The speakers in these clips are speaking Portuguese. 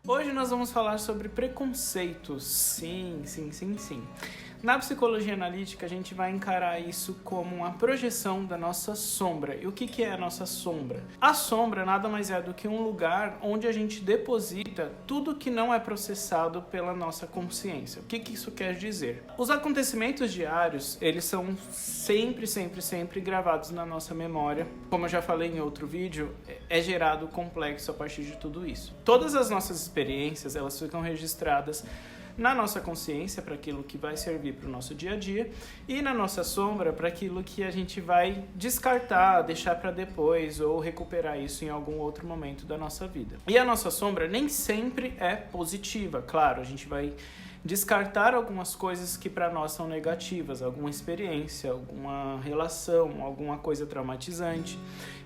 Hoje nós vamos falar sobre preconceitos. Sim. Na psicologia analítica, a gente vai encarar isso como uma projeção da nossa sombra. E o que é a nossa sombra? A sombra nada mais é do que um lugar onde a gente deposita tudo que não é processado pela nossa consciência. O que isso quer dizer? Os acontecimentos diários, eles são sempre gravados na nossa memória. Como eu já falei em outro vídeo, é gerado complexo a partir de tudo isso. Todas as nossas experiências, elas ficam registradas na nossa consciência para aquilo que vai servir para o nosso dia a dia e na nossa sombra para aquilo que a gente vai descartar, deixar para depois ou recuperar isso em algum outro momento da nossa vida. E a nossa sombra nem sempre é positiva, claro, a gente vai descartar algumas coisas que para nós são negativas, alguma experiência, alguma relação, alguma coisa traumatizante.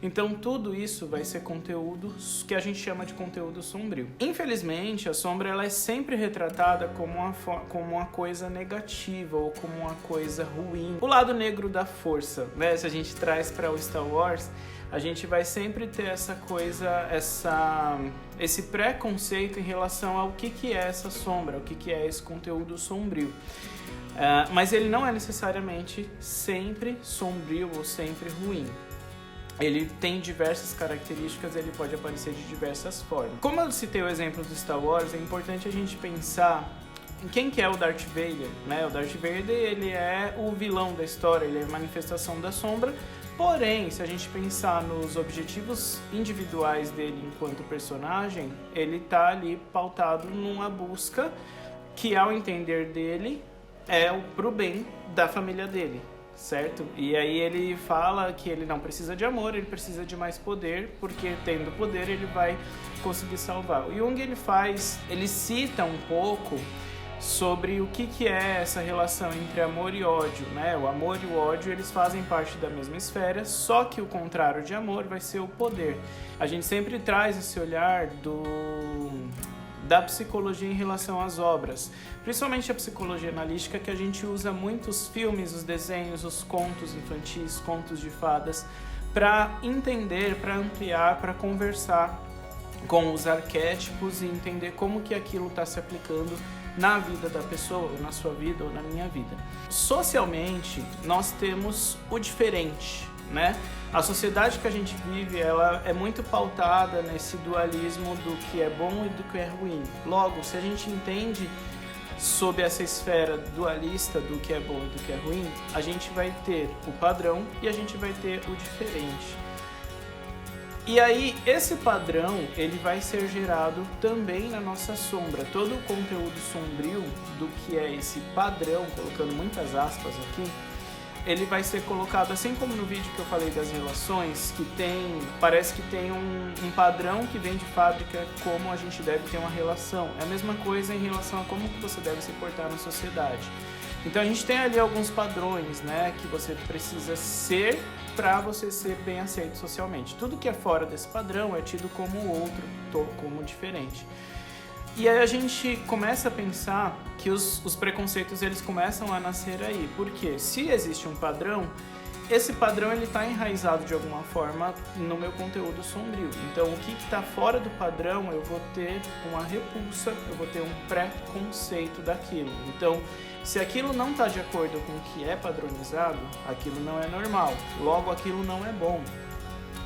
Então tudo isso vai ser conteúdo que a gente chama de conteúdo sombrio. Infelizmente, a sombra ela é sempre retratada como uma coisa negativa ou como uma coisa ruim. O lado negro da força, né? Se a gente traz para o Star Wars, a gente vai sempre ter essa coisa, esse preconceito em relação ao que é essa sombra, o que é esse conteúdo sombrio. Mas ele não é necessariamente sempre sombrio ou sempre ruim. Ele tem diversas características, ele pode aparecer de diversas formas. Como eu citei o exemplo do Star Wars, é importante a gente pensar em quem que é o Darth Vader, né? O Darth Vader, ele é o vilão da história, ele é a manifestação da sombra. Porém, se a gente pensar nos objetivos individuais dele enquanto personagem, ele tá ali pautado numa busca que, ao entender dele, é pro bem da família dele, certo? E aí ele fala que ele não precisa de amor, ele precisa de mais poder, porque tendo poder ele vai conseguir salvar. O Jung, ele cita um pouco sobre o que é essa relação entre amor e ódio, né? O amor e o ódio, eles fazem parte da mesma esfera, só que o contrário de amor vai ser o poder. A gente sempre traz esse olhar da psicologia em relação às obras, principalmente a psicologia analítica, que a gente usa muito os filmes, os desenhos, os contos infantis, contos de fadas, para entender, para ampliar, para conversar com os arquétipos e entender como que aquilo está se aplicando na vida da pessoa, ou na sua vida, ou na minha vida. Socialmente, nós temos o diferente, né? A sociedade que a gente vive, ela é muito pautada nesse dualismo do que é bom e do que é ruim. Logo, se a gente entende sob essa esfera dualista do que é bom e do que é ruim, a gente vai ter o padrão e a gente vai ter o diferente. E aí, esse padrão, ele vai ser gerado também na nossa sombra. Todo o conteúdo sombrio do que é esse padrão, colocando muitas aspas aqui, ele vai ser colocado, assim como no vídeo que eu falei das relações, parece que tem um padrão que vem de fábrica como a gente deve ter uma relação. É a mesma coisa em relação a como que você deve se portar na sociedade. Então a gente tem ali alguns padrões, né, que você precisa ser para você ser bem aceito socialmente. Tudo que é fora desse padrão é tido como outro, como diferente. E aí a gente começa a pensar que os preconceitos eles começam a nascer aí. Porque se existe um padrão, esse padrão ele está enraizado de alguma forma no meu conteúdo sombrio. Então o que está fora do padrão eu vou ter uma repulsa, eu vou ter um preconceito daquilo. Então se aquilo não está de acordo com o que é padronizado, aquilo não é normal, logo aquilo não é bom.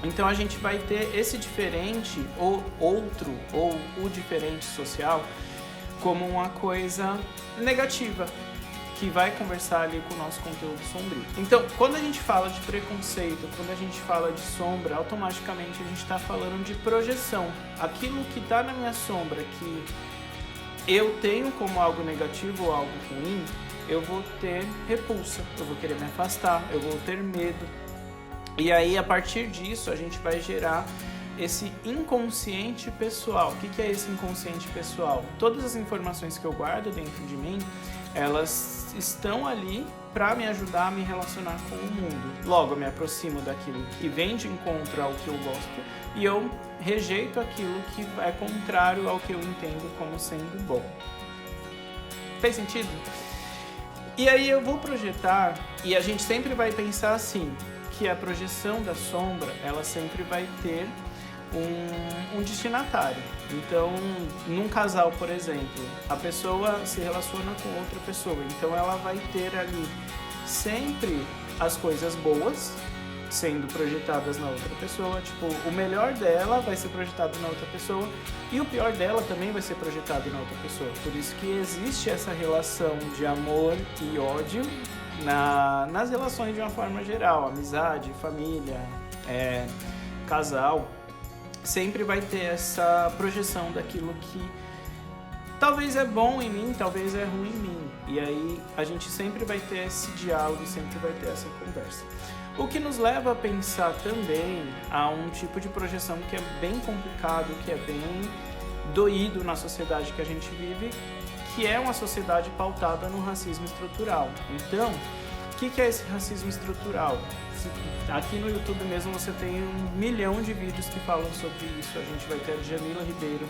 Então a gente vai ter esse diferente, ou outro, ou o diferente social, como uma coisa negativa, que vai conversar ali com o nosso conteúdo sombrio. Então, quando a gente fala de preconceito, quando a gente fala de sombra, automaticamente a gente está falando de projeção. Aquilo que está na minha sombra, que eu tenho como algo negativo ou algo ruim, eu vou ter repulsa, eu vou querer me afastar, eu vou ter medo. E aí, a partir disso, a gente vai gerar esse inconsciente pessoal. O que é esse inconsciente pessoal? Todas as informações que eu guardo dentro de mim, elas estão ali para me ajudar a me relacionar com o mundo. Logo, eu me aproximo daquilo que vem de encontro ao que eu gosto e eu rejeito aquilo que é contrário ao que eu entendo como sendo bom. Fez sentido? E aí eu vou projetar, e a gente sempre vai pensar assim, que a projeção da sombra, ela sempre vai ter um destinatário. Então, num casal, por exemplo, a pessoa se relaciona com outra pessoa, então ela vai ter ali sempre as coisas boas sendo projetadas na outra pessoa, tipo, o melhor dela vai ser projetado na outra pessoa e o pior dela também vai ser projetado na outra pessoa. Por isso que existe essa relação de amor e ódio nas relações de uma forma geral, amizade, família, casal, sempre vai ter essa projeção daquilo que talvez é bom em mim, talvez é ruim em mim. E aí a gente sempre vai ter esse diálogo, sempre vai ter essa conversa. O que nos leva a pensar também a um tipo de projeção que é bem complicado, que é bem doído na sociedade que a gente vive, que é uma sociedade pautada no racismo estrutural. Então, o que é esse racismo estrutural? Aqui no YouTube mesmo você tem 1 milhão de vídeos que falam sobre isso. A gente vai ter a Jamila Ribeiro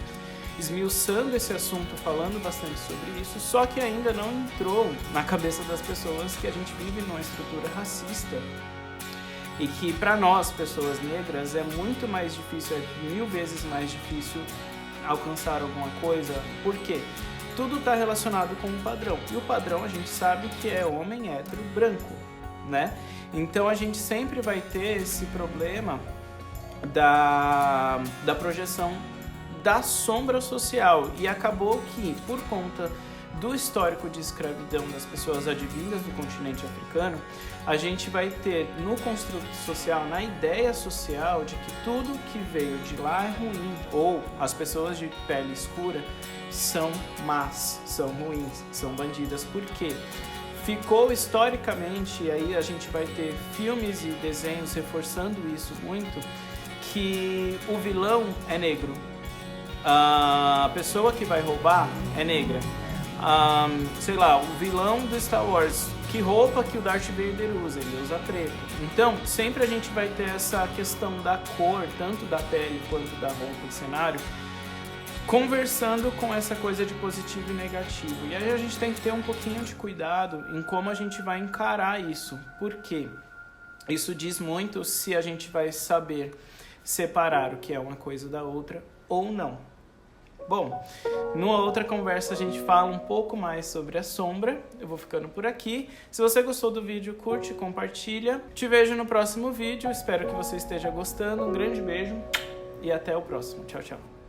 esmiuçando esse assunto, falando bastante sobre isso, só que ainda não entrou na cabeça das pessoas que a gente vive numa estrutura racista e que para nós, pessoas negras, é muito mais difícil, é 1000 vezes mais difícil alcançar alguma coisa. Por quê? Tudo está relacionado com um padrão, e o padrão a gente sabe que é homem hétero branco, né? Então a gente sempre vai ter esse problema da projeção da sombra social, e acabou que, por conta do histórico de escravidão das pessoas advindas do continente africano, a gente vai ter no construto social, na ideia social, de que tudo que veio de lá é ruim, ou as pessoas de pele escura são más, são ruins, são bandidas. Por quê? Ficou historicamente, e aí a gente vai ter filmes e desenhos reforçando isso muito, que o vilão é negro. A pessoa que vai roubar é negra. Sei lá, o vilão do Star Wars, que roupa que o Darth Vader usa? Ele usa preto. Então, sempre a gente vai ter essa questão da cor, tanto da pele quanto da roupa do cenário, conversando com essa coisa de positivo e negativo. E aí a gente tem que ter um pouquinho de cuidado em como a gente vai encarar isso. Por quê? Isso diz muito se a gente vai saber separar o que é uma coisa da outra ou não. Bom, numa outra conversa a gente fala um pouco mais sobre a sombra. Eu vou ficando por aqui. Se você gostou do vídeo, curte, compartilha. Te vejo no próximo vídeo. Espero que você esteja gostando. Um grande beijo e até o próximo. Tchau, tchau.